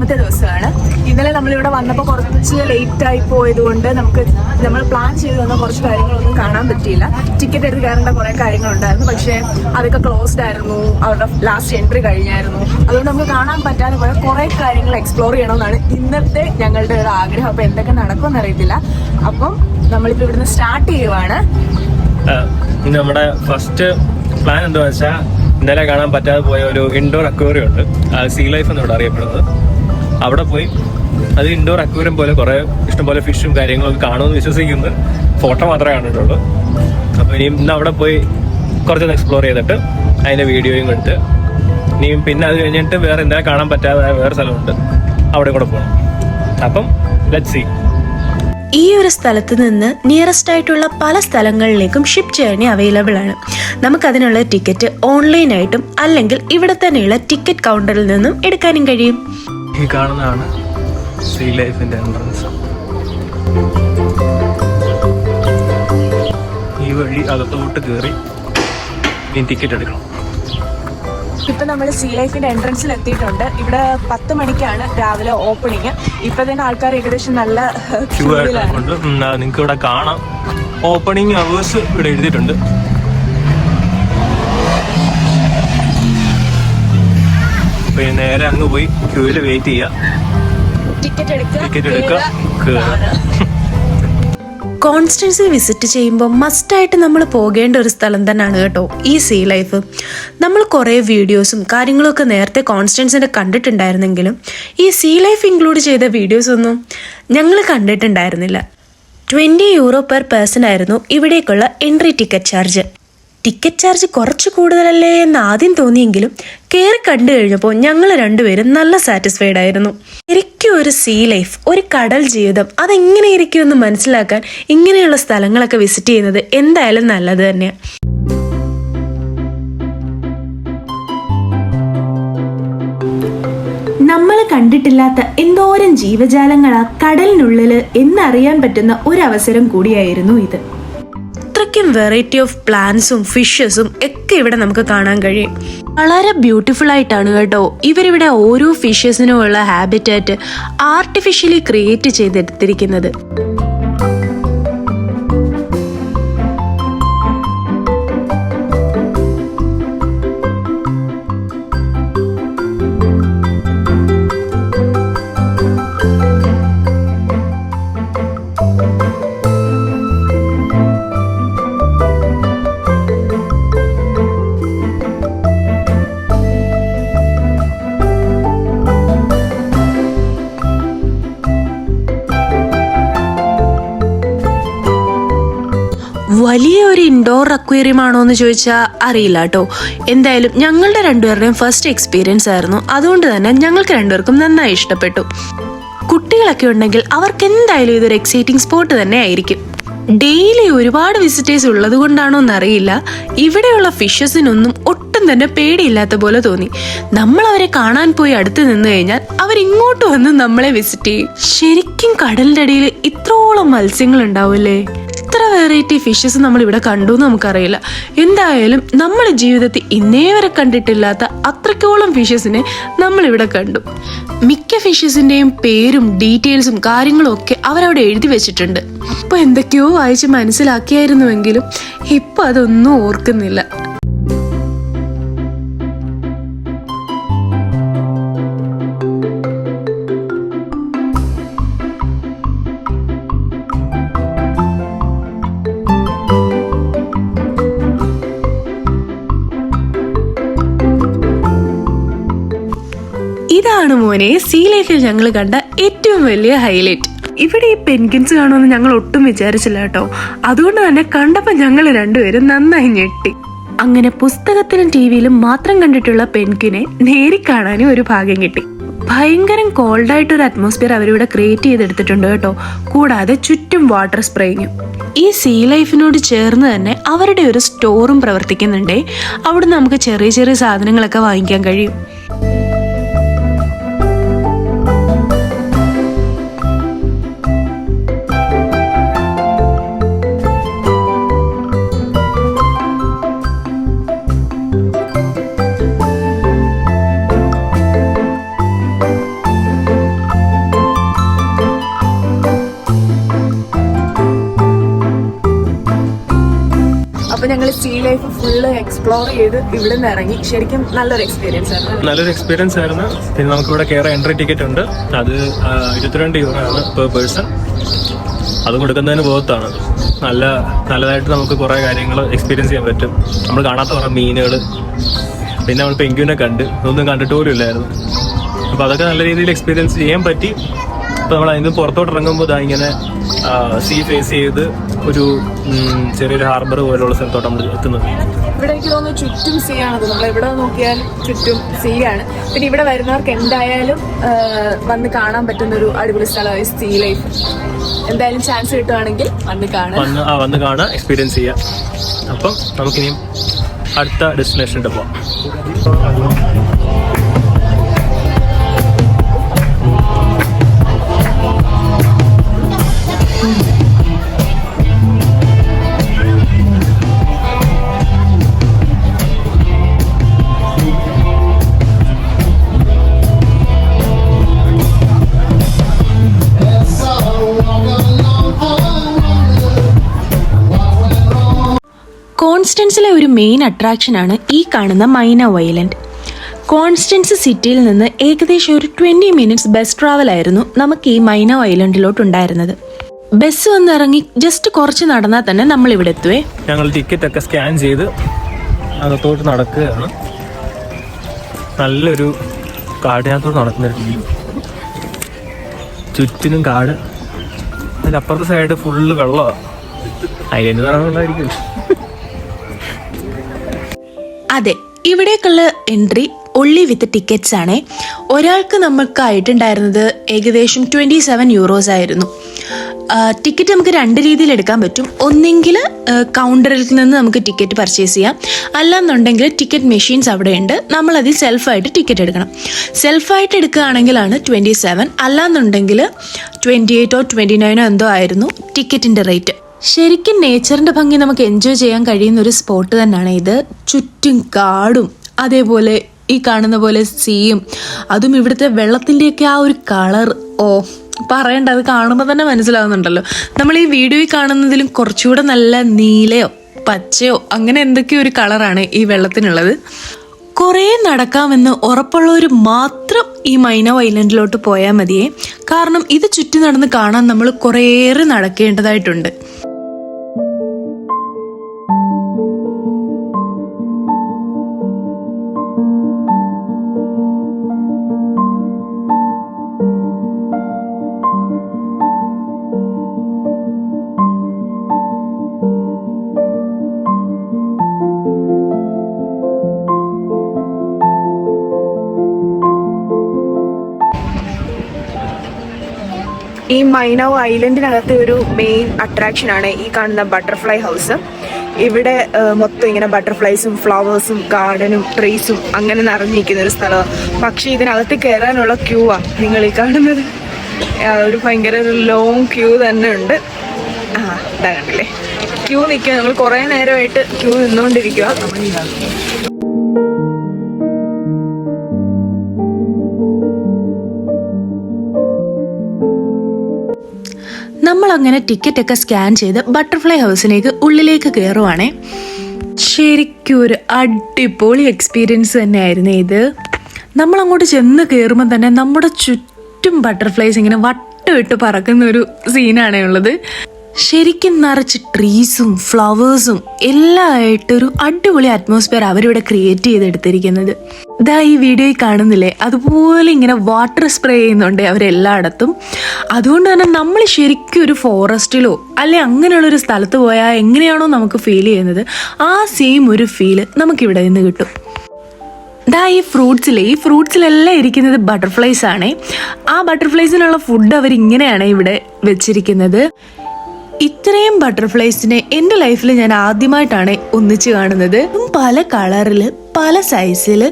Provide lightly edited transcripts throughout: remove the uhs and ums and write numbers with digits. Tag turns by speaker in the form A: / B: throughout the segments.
A: രണ്ടാമത്തെ ദിവസമാണ്. ഇന്നലെ നമ്മളിവിടെ വന്നപ്പോൾ കുറച്ച് ലേറ്റ് ആയി പോയതുകൊണ്ട് നമ്മൾ പ്ലാൻ ചെയ്ത് വന്ന കുറച്ച് കാര്യങ്ങളൊന്നും കാണാൻ പറ്റിയില്ല. ടിക്കറ്റ് എടുത്ത് കയറേണ്ട കുറേ കാര്യങ്ങളുണ്ടായിരുന്നു, പക്ഷേ അതൊക്കെ ക്ലോസ്ഡ് ആയിരുന്നു. അവരുടെ ലാസ്റ്റ് എൻട്രി കഴിഞ്ഞായിരുന്നു. അതുകൊണ്ട് നമുക്ക് കാണാൻ പറ്റാതെ പോയ കുറേ കാര്യങ്ങൾ എക്സ്പ്ലോർ ചെയ്യണമെന്നാണ് ഇന്നത്തെ ഞങ്ങളുടെ ഒരു ആഗ്രഹം. അപ്പോൾ എന്തൊക്കെ നടക്കുമെന്ന് അറിയത്തില്ല. അപ്പം നമ്മളിപ്പോൾ ഇവിടുന്ന് സ്റ്റാർട്ട് ചെയ്യുവാണ്.
B: നമ്മുടെ ഫസ്റ്റ് പ്ലാൻ എന്താ വെച്ചാൽ ഇന്നലെ കാണാൻ പറ്റാതെ പോയ ഒരു ഇൻഡോർ അക്വേറിയം ഉണ്ട്, സീ ലൈഫ് എന്നിവിടെ അറിയപ്പെടുന്നത്. അവിടെ പോയി അത് ഇൻഡോർ അക്വേറിയം പോലെ കുറേ ഇഷ്ടംപോലെ ഫിഷും കാര്യങ്ങളൊക്കെ കാണുമെന്ന് വിശ്വസിക്കുന്നു. ഫോട്ടോ മാത്രമേ കണ്ടിട്ടുള്ളൂ. അപ്പോൾ ഇന്ന് അവിടെ പോയി കുറച്ചൊന്ന് എക്സ്പ്ലോർ ചെയ്തിട്ട് അതിൻ്റെ വീഡിയോയും കണ്ടിട്ട് ഇനിയും പിന്നെ അത് കഴിഞ്ഞിട്ട് വേറെ എന്താ കാണാൻ പറ്റാതെ വേറെ സ്ഥലമുണ്ട്, അവിടെ കൂടെ പോകണം. അപ്പം ലെറ്റ്സ് സീ.
C: ഈ ഒരു സ്ഥലത്ത് നിന്ന് നിയറസ്റ്റ് ആയിട്ടുള്ള പല സ്ഥലങ്ങളിലേക്കും ഷിപ്പ് ജേർണി അവൈലബിൾ ആണ്. നമുക്കതിനുള്ള ടിക്കറ്റ് ഓൺലൈനായിട്ടും അല്ലെങ്കിൽ ഇവിടെ തന്നെയുള്ള ടിക്കറ്റ് കൗണ്ടറിൽ നിന്നും എടുക്കാനും കഴിയും.
B: ഈ കാണുന്നതാണ് സീ ലൈഫിന്റെ എൻട്രൻസ്. ഈ വഴി അകത്തോട്ട് കയറി ഇനി ടിക്കറ്റ് എടുക്കണം.
A: ഇപ്പൊ നമ്മൾ സീ ലൈഫിന്റെ എൻട്രൻസിൽ എത്തിയിട്ടുണ്ട്. ഇവിടെ 10 മണിക്കാണ് രാവിലെ ഓപ്പണിങ്. ഇപ്പൊ തന്നെ ആൾക്കാർ ഏകദേശം നല്ല
B: ക്യൂ ആയിട്ടുണ്ട്. നിങ്ങൾക്ക് ഇവിടെ കാണാം, ഓപ്പണിങ് അവേഴ്സ് ഇവിടെ എഴുതിയിട്ടുണ്ട്. അപ്പൊ നേരെ അങ്ങ് പോയി ക്യൂവിൽ വെയിറ്റ് ചെയ്യാം, ടിക്കറ്റ് എടുക്കുക, കയറുക.
C: കോൺസ്റ്റൻസി വിസിറ്റ് ചെയ്യുമ്പോൾ മസ്റ്റായിട്ട് നമ്മൾ പോകേണ്ട ഒരു സ്ഥലം തന്നെയാണ് കേട്ടോ ഈ സീ ലൈഫ്. നമ്മൾ കുറേ വീഡിയോസും കാര്യങ്ങളൊക്കെ നേരത്തെ കോൺസ്റ്റൻസിൻ്റെ കണ്ടിട്ടുണ്ടായിരുന്നെങ്കിലും ഈ സീ ലൈഫ് ഇൻക്ലൂഡ് ചെയ്ത വീഡിയോസൊന്നും ഞങ്ങൾ കണ്ടിട്ടുണ്ടായിരുന്നില്ല. 20 euro പെർ പേഴ്സൺ ആയിരുന്നു ഇവിടേക്കുള്ള entry ticket charge. Ticket charge കുറച്ച് കൂടുതലല്ലേ എന്ന് ആദ്യം തോന്നിയെങ്കിലും കയറി കണ്ടു കഴിഞ്ഞപ്പോൾ ഞങ്ങൾ രണ്ടുപേരും നല്ല സാറ്റിസ്ഫൈഡ് ആയിരുന്നു. ശരിക്കും ഒരു സീ ലൈഫ്, ഒരു കടൽ ജീവിതം അതെങ്ങനെ ഇരിക്കുമെന്ന് മനസ്സിലാക്കാൻ ഇങ്ങനെയുള്ള സ്ഥലങ്ങളൊക്കെ വിസിറ്റ് ചെയ്യുന്നത് എന്തായാലും നല്ലത് തന്നെയാണ്. നമ്മൾ കണ്ടിട്ടില്ലാത്ത എന്തോരം ജീവജാലങ്ങളാ കടലിനുള്ളിൽ എന്നറിയാൻ പറ്റുന്ന ഒരു അവസരം കൂടിയായിരുന്നു ഇത്. അത്രയ്ക്കും വെറൈറ്റി ഓഫ് പ്ലാന്റ്സും ഫിഷസും ഒക്കെ ഇവിടെ നമുക്ക് കാണാൻ കഴിയും. വളരെ ബ്യൂട്ടിഫുൾ ആയിട്ടാണ് കേട്ടോ ഇവരിവിടെ ഓരോ ഫിഷസിനുമുള്ള ഹാബിറ്റാറ്റ് ആർട്ടിഫിഷ്യലി ക്രിയേറ്റ് ചെയ്തെടുത്തിരിക്കുന്നത്. വലിയ ഒരു ഇൻഡോർ അക്വേറിയം ആണോ എന്ന് ചോദിച്ചാൽ അറിയില്ല കേട്ടോ. എന്തായാലും ഞങ്ങളുടെ രണ്ടുപേരുടെയും ഫസ്റ്റ് എക്സ്പീരിയൻസ് ആയിരുന്നു. അതുകൊണ്ട് തന്നെ ഞങ്ങൾക്ക് രണ്ടുപേർക്കും നന്നായി ഇഷ്ടപ്പെട്ടു. കുട്ടികളൊക്കെ ഉണ്ടെങ്കിൽ അവർക്ക് എന്തായാലും ഇതൊരു എക്സൈറ്റിംഗ് സ്പോട്ട് തന്നെ ആയിരിക്കും. ഡെയിലി ഒരുപാട് വിസിറ്റേഴ്സ് ഉള്ളത് കൊണ്ടാണോ എന്നറിയില്ല, ഇവിടെയുള്ള ഫിഷസിനൊന്നും ഒട്ടും തന്നെ പേടിയില്ലാത്ത പോലെ തോന്നി. നമ്മൾ അവരെ കാണാൻ പോയി അടുത്ത് നിന്ന് കഴിഞ്ഞാൽ അവരിങ്ങോട്ട് വന്ന് നമ്മളെ വിസിറ്റ് ചെയ്യും. ശരിക്കും കടലിന്റെ അടിയിൽ ഇത്രോളം മത്സ്യങ്ങൾ ഉണ്ടാവില്ലേ? എത്ര വെറൈറ്റി ഫിഷസ് നമ്മൾ ഇവിടെ കണ്ടു എന്ന് നമുക്കറിയില്ല. എന്തായാലും നമ്മൾ ജീവിതത്തിൽ ഇന്നേ വരെ കണ്ടിട്ടില്ലാത്ത അത്രയ്ക്കോളം ഫിഷസിനെ നമ്മളിവിടെ കണ്ടു. മിക്ക ഫിഷസിന്റെയും പേരും ഡീറ്റെയിൽസും കാര്യങ്ങളും ഒക്കെ അവരവിടെ എഴുതി വെച്ചിട്ടുണ്ട്. അപ്പൊ എന്തൊക്കെയോ വായിച്ച് മനസ്സിലാക്കിയായിരുന്നുവെങ്കിലും ഇപ്പൊ അതൊന്നും ഓർക്കുന്നില്ല. ഇതാണ് മോനെ സീ ലൈഫിൽ ഞങ്ങൾ കണ്ട ഏറ്റവും വലിയ ഹൈലൈറ്റ്. ഇവിടെ ഈ പെൻഗിൻസ് കാണുമെന്ന് ഞങ്ങൾ ഒട്ടും വിചാരിച്ചില്ല കേട്ടോ. അതുകൊണ്ട് തന്നെ കണ്ടപ്പോൾ ഞങ്ങൾ രണ്ടുപേരും നന്നായി ഞെട്ടി. അങ്ങനെ പുസ്തകത്തിലും ടിവിയിലും മാത്രം കണ്ടിട്ടുള്ള പെൻഗിനെ നേരി കാണാനും ഒരു ഭാഗ്യം കിട്ടി. ഭയങ്കരം കോൾഡായിട്ടൊരു അറ്റ്മോസ്ഫിയർ അവരിവിടെ ക്രിയേറ്റ് ചെയ്തെടുത്തിട്ടുണ്ട് കേട്ടോ. കൂടാതെ ചുറ്റും വാട്ടർ സ്പ്രേയിങ്ങും. ഈ സീ ലൈഫിനോട് ചേർന്ന് തന്നെ അവരുടെ ഒരു സ്റ്റോറും പ്രവർത്തിക്കുന്നുണ്ടേ. അവിടെ നമുക്ക് ചെറിയ ചെറിയ സാധനങ്ങളൊക്കെ വാങ്ങിക്കാൻ കഴിയും.
A: സീ ലൈഫ് ഫുള്ള് എക്സ്പ്ലോർ ചെയ്ത് ഇവിടെ നിന്ന് ഇറങ്ങി. ശരിക്കും നല്ലൊരു എക്സ്പീരിയൻസ്
B: ആയിരുന്നു. പിന്നെ നമുക്കിവിടെ കയറാൻ എൻട്രി ടിക്കറ്റ് ഉണ്ട്. അത് 22 euro ആണ് പെർ പേഴ്സൺ. അത് കൊടുക്കുന്നതിന് ബോത്താണ്. നല്ലതായിട്ട് നമുക്ക് കുറേ കാര്യങ്ങൾ എക്സ്പീരിയൻസ് ചെയ്യാൻ പറ്റും. നമ്മൾ കാണാത്ത കുറേ മീനുകൾ, പിന്നെ നമ്മൾ പെൻഗ്വിനെ ഒന്നും കണ്ടിട്ട് പോലും ഇല്ലായിരുന്നു. അപ്പോൾ അതൊക്കെ നല്ല രീതിയിൽ എക്സ്പീരിയൻസ് ചെയ്യാൻ പറ്റി. അപ്പോൾ നമ്മൾ അതിന് പുറത്തോട്ട് ഇറങ്ങുമ്പോൾ ഇങ്ങനെ സീ ഫേസ് ചെയ്ത് ഒരു ചെറിയൊരു ഹാർബർ പോലുള്ള സ്ഥലത്തോട്ട് നമ്മൾ എത്തുന്നത്.
A: ഇവിടെ എനിക്ക് തോന്നുന്നു ചുറ്റും സീ ആണത്. നമ്മൾ എവിടെ നോക്കിയാലും ചുറ്റും സീ ആണ്. പിന്നെ ഇവിടെ വരുന്നവർക്ക് എന്തായാലും വന്ന് കാണാൻ പറ്റുന്ന ഒരു അടിപൊളി സ്ഥലമായി സീ ലൈഫ്. എന്തായാലും ചാൻസ് കിട്ടുവാണെങ്കിൽ
B: വന്ന് കാണാൻ എക്സ്പീരിയൻസ് ചെയ്യാം. അപ്പം നമുക്കിനിയും അടുത്ത ഡെസ്റ്റിനേഷനിൽ പോവാം.
C: കോൺസ്റ്റൻസിലെ ഒരു മെയിൻ അട്രാക്ഷനാണ് ഈ കാണുന്ന മൈന ഐലൻഡ്. കോൺസ്റ്റൻസ് സിറ്റിയിൽ നിന്ന് ഏകദേശം ഒരു 20 minutes ബസ് ട്രാവൽ ആയിരുന്നു നമുക്ക് ഈ മൈന ഐലൻഡിലോട്ടുണ്ടായിരുന്നത്. ബസ് വന്നിറങ്ങി ജസ്റ്റ് കുറച്ച് നടന്നാൽ തന്നെ നമ്മൾ ഇവിടെ എത്തുവേ.
B: ഞങ്ങൾ ടിക്കറ്റ് ഒക്കെ സ്കാൻ ചെയ്ത് അകത്തോട്ട് നടക്കുകയാണ്. നല്ലൊരു കാടിനകത്തോട്ട് നടക്കുന്ന വ്യൂ. ചുറ്റിനും കാട്, അതിലപ്പുറത്തെ സൈഡ് ഫുള്ള് വെള്ളമാണ്. അതിലെന്ത് നടന്നുണ്ടായിരിക്കും.
C: അതെ, ഇവിടേക്കുള്ള എൻട്രി ഒള്ളി വിത്ത് ടിക്കറ്റ്സ് ആണ്. ഒരാൾക്ക് നമ്മൾക്കായിട്ടുണ്ടായിരുന്നത് ഏകദേശം 27 euros ആയിരുന്നു. ടിക്കറ്റ് നമുക്ക് 2 രീതിയിൽ എടുക്കാൻ പറ്റും. ഒന്നെങ്കിൽ കൗണ്ടറിൽ നിന്ന് നമുക്ക് ടിക്കറ്റ് പർച്ചേസ് ചെയ്യാം, അല്ലാന്നുണ്ടെങ്കിൽ ടിക്കറ്റ് മെഷീൻസ് അവിടെ ഉണ്ട്. നമ്മളതിൽ സെൽഫായിട്ട് ടിക്കറ്റ് എടുക്കണം. സെൽഫായിട്ട് എടുക്കുകയാണെങ്കിലാണ് 27, അല്ലാന്നുണ്ടെങ്കിൽ 28 or 29 എന്തോ ആയിരുന്നു ടിക്കറ്റിൻ്റെ റേറ്റ്. ശരിക്കും നേച്ചറിൻ്റെ ഭംഗി നമുക്ക് എൻജോയ് ചെയ്യാൻ കഴിയുന്ന ഒരു സ്പോട്ട് തന്നെയാണ് ഇത്. ചുറ്റും കാടും അതേപോലെ ഈ കാണുന്ന പോലെ സീയും, അതും ഇവിടുത്തെ വെള്ളത്തിൻ്റെയൊക്കെ ആ ഒരു കളർ, പറയണ്ട, അത് കാണുമ്പോൾ തന്നെ മനസ്സിലാവുന്നുണ്ടല്ലോ. നമ്മൾ ഈ വീഡിയോയിൽ കാണുന്നതിലും കുറച്ചുകൂടെ നല്ല നീലയോ പച്ചയോ അങ്ങനെ എന്തൊക്കെയോ ഒരു കളറാണ് ഈ വെള്ളത്തിനുള്ളത്. കുറേ നടക്കാമെന്ന് ഉറപ്പുള്ളവർ മാത്രം ഈ മൈന ഐലൻഡിലോട്ട് പോയാൽ മതിയേ. കാരണം ഇത് ചുറ്റി നടന്ന് കാണാൻ നമ്മൾ കുറേയേറെ നടക്കേണ്ടതായിട്ടുണ്ട്.
A: ഈ മൈന ഐലൻഡിനകത്തെ ഒരു മെയിൻ അട്രാക്ഷനാണ് ഈ കാണുന്ന ബട്ടർഫ്ലൈ ഹൗസ്. ഇവിടെ മൊത്തം ഇങ്ങനെ ബട്ടർഫ്ലൈസും ഫ്ലവേഴ്സും ഗാർഡനും ട്രീസും അങ്ങനെ നിറഞ്ഞിരിക്കുന്ന ഒരു സ്ഥലമാണ്. പക്ഷേ ഇതിനകത്ത് കയറാനുള്ള ക്യൂ ആണ് നിങ്ങൾ ഈ കാണുന്നത്. ഒരു ഭയങ്കര ഒരു ലോങ് ക്യൂ തന്നെ ഉണ്ട്. ഇതാ കണ്ടില്ലേ, ക്യൂ നിൽക്കുക. നമ്മൾ കുറേ നേരമായിട്ട് ക്യൂ നിന്നുകൊണ്ടിരിക്കുക.
C: നമ്മളങ്ങനെ ടിക്കറ്റൊക്കെ സ്കാൻ ചെയ്ത് ബട്ടർഫ്ലൈ ഹൗസിലേക്ക് ഉള്ളിലേക്ക് കയറുവാണേ. ശരിക്കും ഒരു അടിപൊളി എക്സ്പീരിയൻസ് തന്നെയായിരുന്നു ഇത്. നമ്മളങ്ങോട്ട് ചെന്ന് കയറുമ്പോൾ തന്നെ നമ്മുടെ ചുറ്റും ബട്ടർഫ്ലൈസ് ഇങ്ങനെ വട്ടമിട്ട് പറക്കുന്ന ഒരു സീനാണേ ഉള്ളത്. ശരിക്കും നിറച്ച് ട്രീസും ഫ്ലവേഴ്സും എല്ലാം ആയിട്ടൊരു അടിപൊളി അറ്റ്മോസ്ഫിയർ അവരിവിടെ ക്രിയേറ്റ് ചെയ്തെടുത്തിരിക്കുന്നത്. ഇതാ ഈ വീഡിയോയിൽ കാണുന്നില്ലേ, അതുപോലെ ഇങ്ങനെ വാട്ടർ സ്പ്രേ ചെയ്യുന്നുണ്ട് അവരെല്ലായിടത്തും. അതുകൊണ്ട് തന്നെ നമ്മൾ ശരിക്കും ഒരു ഫോറസ്റ്റിലോ അല്ലെ അങ്ങനെയുള്ളൊരു സ്ഥലത്ത് പോയാൽ എങ്ങനെയാണോ നമുക്ക് ഫീൽ ചെയ്യുന്നത്, ആ സെയിം ഒരു ഫീല് നമുക്കിവിടെ നിന്ന് കിട്ടും. ഇതാ ഈ ഫ്രൂട്ട്സിലെല്ലാം ഇരിക്കുന്നത് ബട്ടർഫ്ലൈസ് ആണ്. ആ ബട്ടർഫ്ലൈസിനുള്ള ഫുഡ് അവരിങ്ങനെയാണ് ഇവിടെ വെച്ചിരിക്കുന്നത്. ഇത്രയും ബട്ടർഫ്ലൈസിനെ എൻ്റെ ലൈഫിൽ ഞാൻ ആദ്യമായിട്ടാണ് ഒന്നിച്ച് കാണുന്നത്. പല കളറിൽ, പല സൈസിൽ,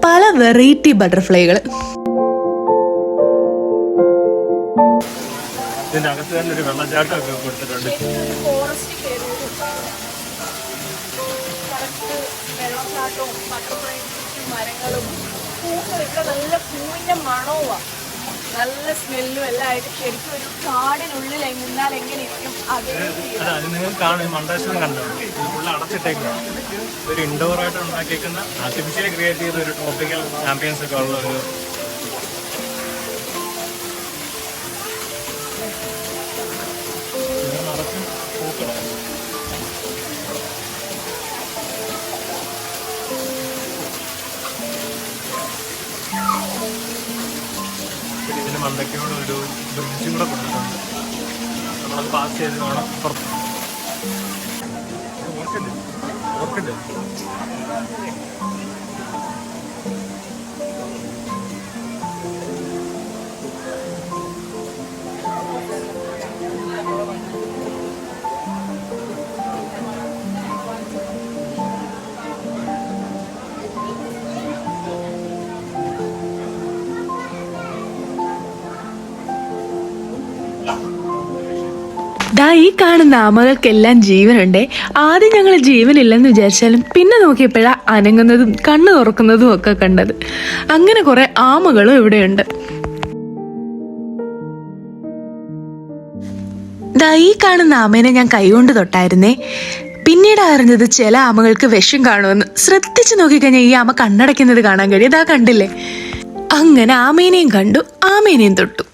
C: പല വെറൈറ്റി ബട്ടർഫ്ലൈകൾ.
A: മരങ്ങളും പൂക്കൾ, ഇവിടെ നല്ല പൂവിന്റെ മണവുമാണ്. നല്ല സ്മെല്ലും എല്ലാം ആയിട്ട് ശരിക്കും ഒരു കാടിനുള്ളിൽ നിന്നാൽ എങ്ങനെ ഇരിക്കും അത്
B: അത് നിങ്ങൾ കാണും മണ്ടേശ്വരം കണ്ടോ, ഇത് ഫുള്ള് അടച്ചിട്ടേക്കാണ്. ഒരു ഇൻഡോർ ആയിട്ട് ഉണ്ടാക്കിയേക്കുന്ന ആർട്ടിഫിഷ്യലി ക്രിയേറ്റ് ചെയ്ത ഒരു ട്രോപ്പിക്കൽ ആംബിയൻസ് ഒക്കെ ഉള്ള ഒരു നിറച്ചും പൂക്കളാണ്. പിന്നെ ഇതിന് മണ്ടയ്ക്കോട് ഒരു ബ്രിഡ്ജും കൂടെ കൊടുത്തിട്ടുണ്ട്. നമ്മളത് പാസ് ചെയ്ത് വേണം പുറത്ത്. ഓർക്കിഡ്
C: ദാ ഈ കാണുന്ന ആമകൾക്കെല്ലാം ജീവനുണ്ടേ. ആദ്യം ഞങ്ങൾ ജീവനില്ലെന്ന് വിചാരിച്ചാലും പിന്നെ നോക്കിയപ്പോഴാ അനങ്ങുന്നതും കണ്ണു തുറക്കുന്നതും ഒക്കെ കണ്ടത്. അങ്ങനെ കുറെ ആമകളും ഇവിടെയുണ്ട്. ദാ ഈ കാണുന്ന ആമേനെ ഞാൻ കൈകൊണ്ട് തൊട്ടായിരുന്നേ. പിന്നീട് അറിഞ്ഞത് ചില ആമകൾക്ക് വിഷം കാണുമെന്ന്. ശ്രദ്ധിച്ചു നോക്കിക്കഴിഞ്ഞാൽ ഈ ആമ കണ്ണടയ്ക്കുന്നത് കാണാൻ കഴിയും. ഇതാ കണ്ടില്ലേ? അങ്ങനെ ആമേനെയും കണ്ടു, ആമേനെയും തൊട്ടു.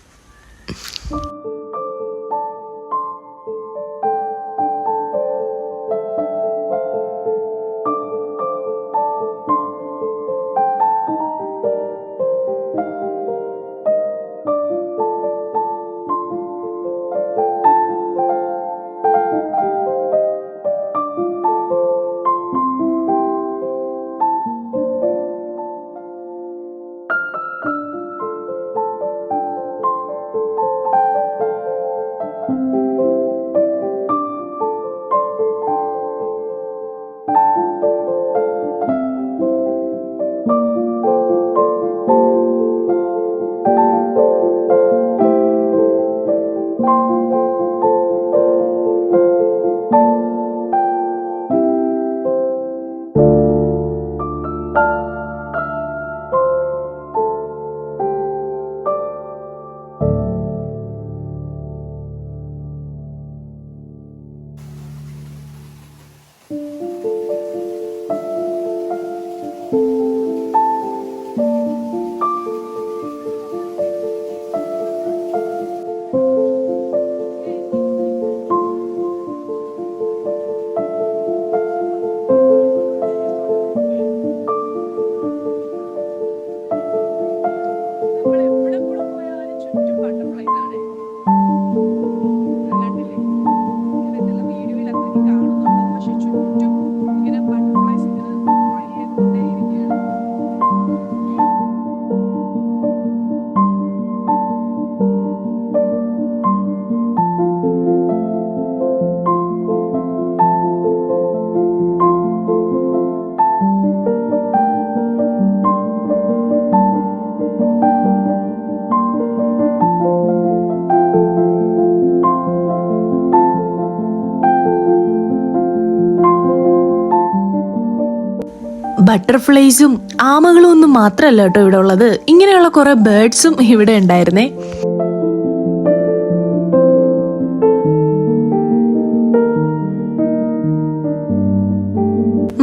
C: ബട്ടർഫ്ലൈസും ആമകളും ഒന്നും മാത്രമല്ല കേട്ടോ ഇവിടെ ഉള്ളത്. ഇങ്ങനെയുള്ള കുറെ ബേർഡ്സും ഇവിടെ ഉണ്ടായിരുന്നേ.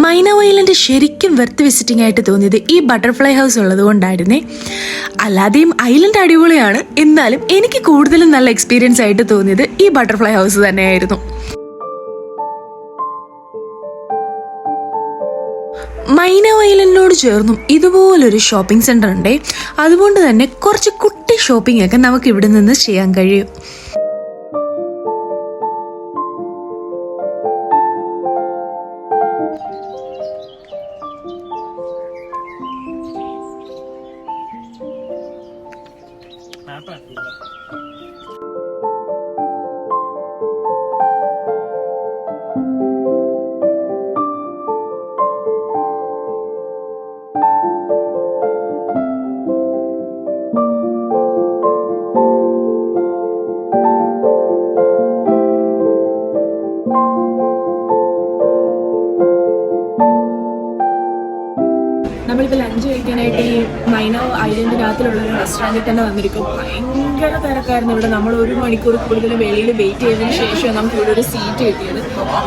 C: മൈന ഐലൻഡ് ശരിക്കും വെർത്ത് വിസിറ്റിംഗ് ആയിട്ട് തോന്നിയത് ഈ ബട്ടർഫ്ലൈ ഹൗസ് ഉള്ളത് കൊണ്ടായിരുന്നേ. അല്ലാതെയും ഐലൻഡ് അടിപൊളിയാണ്, എന്നാലും എനിക്ക് കൂടുതലും നല്ല എക്സ്പീരിയൻസ് ആയിട്ട് തോന്നിയത് ഈ ബട്ടർഫ്ലൈ ഹൗസ് തന്നെയായിരുന്നു. മൈന ഐലൻഡിനോട് ചേർന്നും ഇതുപോലൊരു ഷോപ്പിംഗ് സെന്റർ ഉണ്ടേ. അതുകൊണ്ട് തന്നെ കുറച്ച് കുട്ടി ഷോപ്പിംഗ് ഒക്കെ നമുക്ക് ഇവിടെ നിന്ന് ചെയ്യാൻ കഴിയും.
A: നമ്മളിപ്പോൾ ലഞ്ച് കഴിക്കാനായിട്ട് ഈ മൈന ഐലൻഡിനകത്ത് പക്കത്തിലുള്ള ഒരു റെസ്റ്റോറൻറ്റിൽ തന്നെ വന്നിരിക്കും. ഭയങ്കര തിരക്കായിരുന്നു ഇവിടെ. നമ്മൾ 1 മണിക്കൂർ കൂടുതൽ വെളിയിൽ വെയിറ്റ് ചെയ്തതിന് ശേഷം നമുക്ക് ഇവിടെ ഒരു സീറ്റ് കിട്ടിയത്.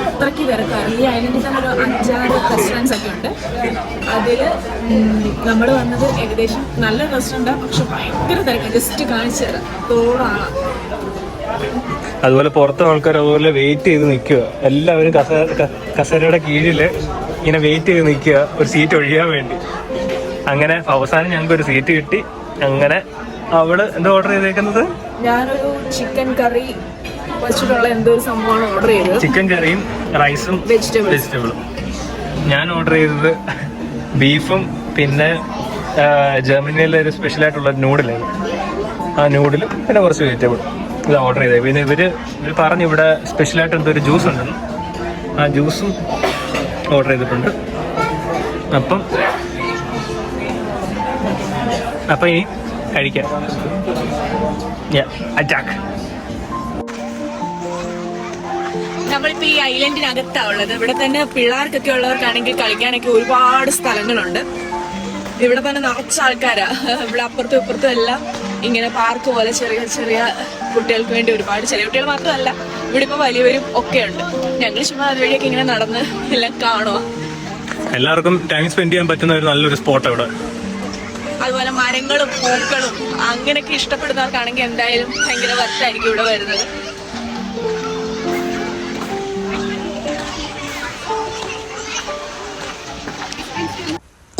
A: അത്രയ്ക്ക് തിരക്കായിരുന്നു. ഈ ഐലൻഡിൽ തന്നെ ഒരു 5-6 റെസ്റ്റോറൻറ്റ്സ് ഒക്കെ ഉണ്ട്. അതിൽ നമ്മൾ വന്നത് ഏകദേശം നല്ല റെസ്റ്റോറൻറ്റാണ്, പക്ഷെ ഭയങ്കര തിരക്കാണ്. ജസ്റ്റ് കാണിച്ചു തരാം, തോളാണ്.
B: അതുപോലെ പുറത്തെ ആൾക്കാർ അതുപോലെ വെയിറ്റ് ചെയ്ത് നിൽക്കുക. എല്ലാവരും കസേരയുടെ കീഴിൽ ഇങ്ങനെ വെയിറ്റ് ചെയ്ത് നിൽക്കുക ഒരു സീറ്റ് ഒഴിയാൻ വേണ്ടി. അങ്ങനെ അവസാനം ഞങ്ങൾക്ക് ഒരു സീറ്റ് കിട്ടി. അങ്ങനെ അവള് എന്താ ഓർഡർ ചെയ്തേക്കുന്നത്?
A: ഞാനൊരു ചിക്കൻ കറി വെച്ചിട്ടുള്ള എന്തോ ഒരു സംഭവമാണ് ഓർഡർ ചെയ്തത്.
B: ചിക്കൻ കറിയും റൈസും വെജിറ്റബിളും. ഞാൻ ഓർഡർ ചെയ്തത് ബീഫും പിന്നെ ജർമ്മനിയിലെ ഒരു സ്പെഷ്യലായിട്ടുള്ള നൂഡിലാണ്. ആ നൂഡിലും പിന്നെ കുറച്ച് വെജിറ്റബിളും ഇത് ഓർഡർ ചെയ്തത്. പിന്നെ ഇവർ പറഞ്ഞു ഇവിടെ സ്പെഷ്യലായിട്ട് എന്തോ ഒരു ജ്യൂസ് ഉണ്ടെന്ന്. ആ ജ്യൂസും ഓർഡർ ചെയ്തിട്ടുണ്ട്. അപ്പം ഇനി കഴിക്കാം. അറ്റാക്ക്.
A: നമ്മളിപ്പോൾ ഈ ഐലൻഡിനകത്താണ് ഉള്ളത്. ഇവിടെ തന്നെ പിള്ളേർക്കൊക്കെ ഉള്ളവർക്കാണെങ്കിൽ കളിക്കാനൊക്കെ ഒരുപാട് സ്ഥലങ്ങളുണ്ട്. ഇവിടെ തന്നെ നിറച്ച ആൾക്കാരാ. ഇവിടെ അപ്പുറത്തും ഇപ്പുറത്തും എല്ലാം ഇങ്ങനെ പാർക്ക് പോലെ ചെറിയ ചെറിയ കുട്ടികൾക്ക് വേണ്ടി ഒരുപാട്, ചെറിയ കുട്ടികൾ മാത്രമല്ല ഇവിടെ ഇപ്പോൾ വലിയവരും ഒക്കെ ഉണ്ട്. ഞങ്ങൾ ചുമ്മാ അതുവഴിയൊക്കെ ഇങ്ങനെ നടന്ന് എല്ലാം കാണുക.
B: എല്ലാവർക്കും ടൈം സ്പെൻഡ് ചെയ്യാൻ പറ്റുന്ന ഒരു നല്ലൊരു സ്പോട്ട് ഇവിടെ.
A: അതുപോലെ മരങ്ങളും പൂക്കളും അങ്ങനെയൊക്കെ ഇഷ്ടപ്പെടുന്നവർക്കാണെങ്കിൽ എന്തായാലും ഭയങ്കര വർത്തായിരിക്കും ഇവിടെ വരുന്നത്.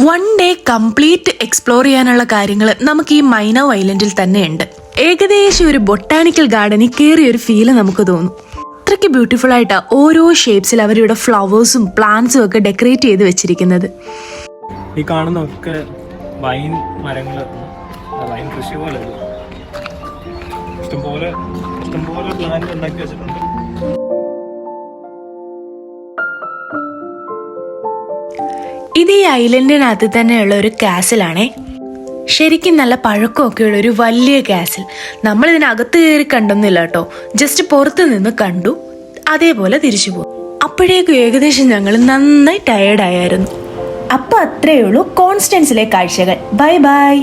C: വൺ ഡേ കംപ്ലീറ്റ് എക്സ്പ്ലോർ ചെയ്യാനുള്ള കാര്യങ്ങൾ നമുക്ക് ഈ മൈനോ ഐലൻഡിൽ തന്നെ ഉണ്ട്. ഏകദേശം ഒരു ബൊട്ടാനിക്കൽ ഗാർഡനിൽ കയറിയ ഒരു ഫീല് നമുക്ക് തോന്നും. അത്രയ്ക്ക് ബ്യൂട്ടിഫുൾ ആയിട്ടാണ് ഓരോ ഷേപ്സിൽ അവരിവിടെ ഫ്ലവേഴ്സും പ്ലാന്റ്സും ഒക്കെ ഡെക്കറേറ്റ് ചെയ്ത് വെച്ചിരിക്കുന്നത്.
B: ഈ കാണുന്നൊക്കെ വൈൻ മരങ്ങൾ, വൈൻ കൃഷി പോലെ ഇഷ്ടംപോലെ പ്ലാന്റ് ഉണ്ടാക്കി വെച്ചിട്ടുണ്ട്.
C: ഇത് ഈ ഐലൻഡിനകത്ത് തന്നെയുള്ള ഒരു കാസിലാണേ. ശരിക്കും നല്ല പഴക്കമൊക്കെയുള്ള ഒരു വലിയ കാസിൽ. നമ്മൾ ഇതിനകത്ത് കയറി കണ്ടൊന്നുമില്ല കേട്ടോ, ജസ്റ്റ് പുറത്ത് നിന്ന് കണ്ടു, അതേപോലെ തിരിച്ചു പോകും. അപ്പോഴേക്കും ഏകദേശം ഞങ്ങൾ നന്നായി ടയേർഡായിരുന്നു. അപ്പോൾ അത്രയേ ഉള്ളൂ കോൺസ്റ്റൻസിലെ കാഴ്ചകൾ. Bye bye.